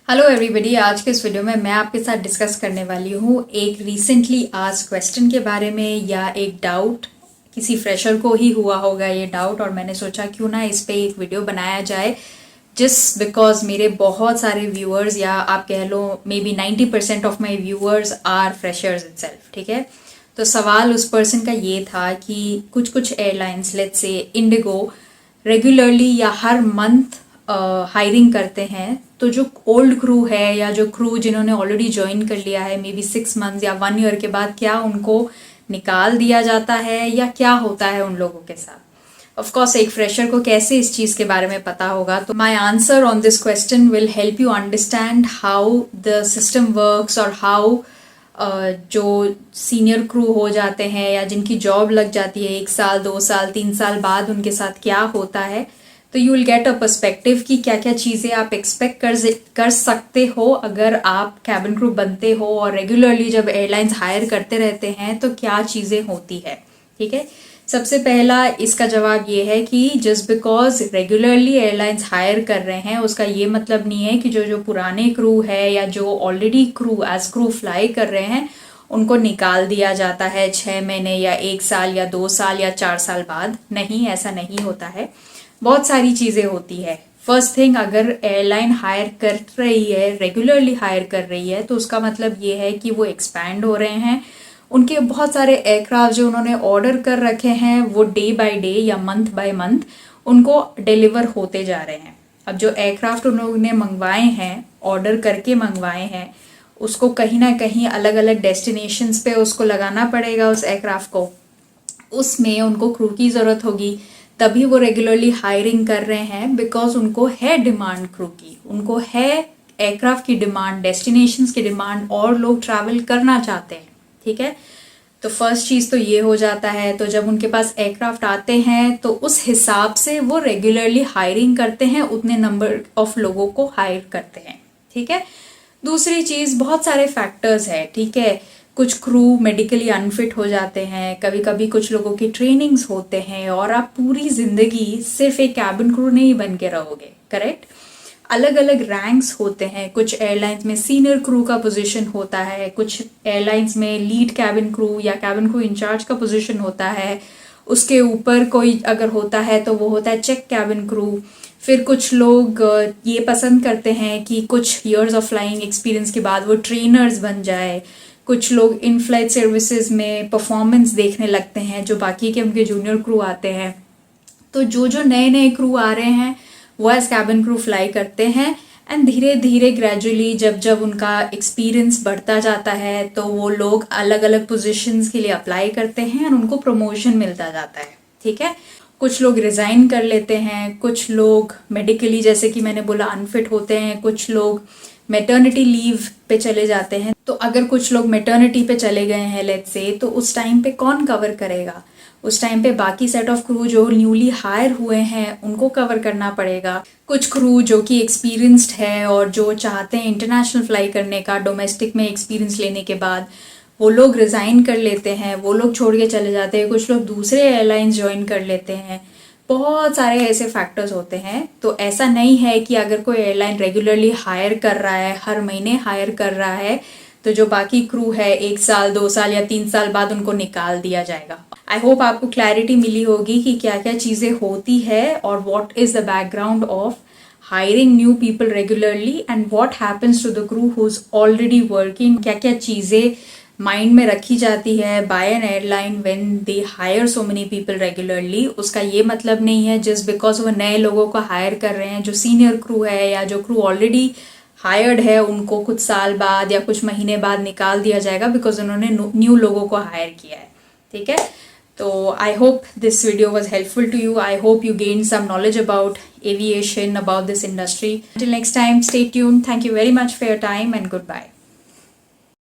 Hello everybody, आज के इस वीडियो में मैं आपके साथ डिस्कस करने वाली हूँ एक रिसेंटली आज क्वेश्चन के बारे में या एक डाउट। किसी फ्रेशर को ही हुआ होगा ये डाउट और मैंने सोचा क्यों ना इस पे एक वीडियो बनाया जाए, जस्ट बिकॉज मेरे बहुत सारे व्यूअर्स या आप कह लो maybe 90% of my viewers are freshers itself. ठीक है, तो सवाल उस पर्सन का ये था कि कुछ कुछ airlines let's say Indigo regularly या हर मंथ हायरिंग करते हैं, तो जो ओल्ड क्रू है या जो क्रू जिन्होंने ऑलरेडी ज्वाइन कर लिया है मे बी 6 मंथ्स या 1 ईयर के बाद क्या उनको निकाल दिया जाता है या क्या होता है उन लोगों के साथ। ऑफ कोर्स एक फ्रेशर को कैसे इस चीज़ के बारे में पता होगा, तो my answer on this question will help you understand how the system works और हाउ जो सीनियर क्रू हो जाते हैं या जिनकी जॉब लग जाती है 1 साल 2 साल 3 साल बाद उनके साथ क्या होता है। तो you will get a perspective कि क्या क्या चीज़ें आप एक्सपेक्ट कर सकते हो अगर आप कैबिन क्रू बनते हो और रेगुलरली जब एयरलाइंस हायर करते रहते हैं तो क्या चीज़ें होती है। ठीक है, सबसे पहला इसका जवाब ये है कि just because regularly airlines hire कर रहे हैं उसका ये मतलब नहीं है कि जो जो पुराने क्रू है या जो already crew as crew fly कर रहे हैं उनको निकाल दिया जाता है 6 महीने या 1 साल या 2 साल या 4 साल बाद। नहीं, ऐसा नहीं होता है। बहुत सारी चीज़ें होती है। फर्स्ट थिंग, अगर एयरलाइन हायर कर रही है, रेगुलरली हायर कर रही है, तो उसका मतलब ये है कि वो एक्सपैंड हो रहे हैं। उनके बहुत सारे एयरक्राफ्ट जो उन्होंने ऑर्डर कर रखे हैं वो डे बाय डे या मंथ बाय मंथ उनको डिलीवर होते जा रहे हैं। अब जो एयरक्राफ्ट उन्होंने मंगवाए हैं, ऑर्डर करके मंगवाए हैं, उसको कहीं ना कहीं अलग अलग डेस्टिनेशंस पे उसको लगाना पड़ेगा उस एयरक्राफ्ट को। उसमें उनको क्रू की ज़रूरत होगी, तभी वो रेगुलरली हायरिंग कर रहे हैं बिकॉज उनको है डिमांड क्रू की, उनको है एयरक्राफ्ट की डिमांड, डेस्टिनेशंस की डिमांड और लोग ट्रैवल करना चाहते हैं। ठीक है, तो फर्स्ट चीज़ तो ये हो जाता है। तो जब उनके पास एयरक्राफ्ट आते हैं तो उस हिसाब से वो रेगुलरली हायरिंग करते हैं, उतने नंबर ऑफ लोगों को हायर करते हैं। ठीक है, दूसरी चीज़ बहुत सारे फैक्टर्स है। ठीक है, कुछ क्रू मेडिकली अनफिट हो जाते हैं, कभी कभी कुछ लोगों की ट्रेनिंग्स होते हैं और आप पूरी ज़िंदगी सिर्फ एक कैबिन क्रू नहीं बन के रहोगे। करेक्ट, अलग अलग रैंक्स होते हैं। कुछ एयरलाइंस में सीनियर क्रू का पोजीशन होता है, कुछ एयरलाइंस में लीड कैबिन क्रू या कैबिन क्रू इंचार्ज का पोजीशन होता है। उसके ऊपर कोई अगर होता है तो वो होता है चेक कैबिन क्रू। फिर कुछ लोग ये पसंद करते हैं कि कुछ ईयर्स ऑफ फ्लाइंग एक्सपीरियंस के बाद वो ट्रेनर्स बन जाए। कुछ लोग इन फ्लाइट सर्विसेज में परफॉर्मेंस देखने लगते हैं जो बाकी के उनके जूनियर क्रू आते हैं। तो जो जो नए नए क्रू आ रहे हैं वो एज कैबिन क्रू फ्लाई करते हैं एंड धीरे धीरे ग्रेजुअली जब जब उनका एक्सपीरियंस बढ़ता जाता है तो वो लोग अलग अलग पोजीशंस के लिए अप्लाई करते हैं और उनको प्रमोशन मिलता जाता है। ठीक है, कुछ लोग रिज़ाइन कर लेते हैं, कुछ लोग मेडिकली जैसे कि मैंने बोला अनफिट होते हैं, कुछ लोग मैटर्निटी लीव पे चले जाते हैं। तो अगर कुछ लोग मैटर्निटी पे चले गए हैं लेट्स से, तो उस टाइम पे कौन कवर करेगा? उस टाइम पे बाकी सेट ऑफ क्रू जो न्यूली हायर हुए हैं उनको कवर करना पड़ेगा। कुछ क्रू जो कि एक्सपीरियंस्ड है और जो चाहते हैं इंटरनेशनल फ्लाई करने का, डोमेस्टिक में एक्सपीरियंस लेने के बाद वो लोग रिज़ाइन कर लेते हैं, वो लोग छोड़ के चले जाते हैं। कुछ लोग दूसरे एयरलाइंस ज्वाइन कर लेते हैं। बहुत सारे ऐसे फैक्टर्स होते हैं। तो ऐसा नहीं है कि अगर कोई एयरलाइन रेगुलरली हायर कर रहा है, हर महीने हायर कर रहा है, तो जो बाकी क्रू है 1 साल 2 साल या 3 साल बाद उनको निकाल दिया जाएगा। आई होप आपको क्लैरिटी मिली होगी कि क्या क्या चीज़ें होती है और what is the background of hiring new people regularly and what happens to the crew who's already working। क्या क्या चीज़ें माइंड में रखी जाती है by an airline when they hire so many people regularly. उसका ये मतलब नहीं है जस्ट बिकॉज वो नए लोगों को हायर कर रहे हैं, जो सीनियर क्रू है या जो क्रू ऑलरेडी हायर्ड है उनको कुछ साल बाद या कुछ महीने बाद निकाल दिया जाएगा बिकॉज उन्होंने न्यू लोगों को हायर किया है। ठीक है, तो I hope this video was helpful to you. I hope you gained some knowledge about aviation, about this industry. Until next time, stay tuned. Thank you very much for your time and goodbye.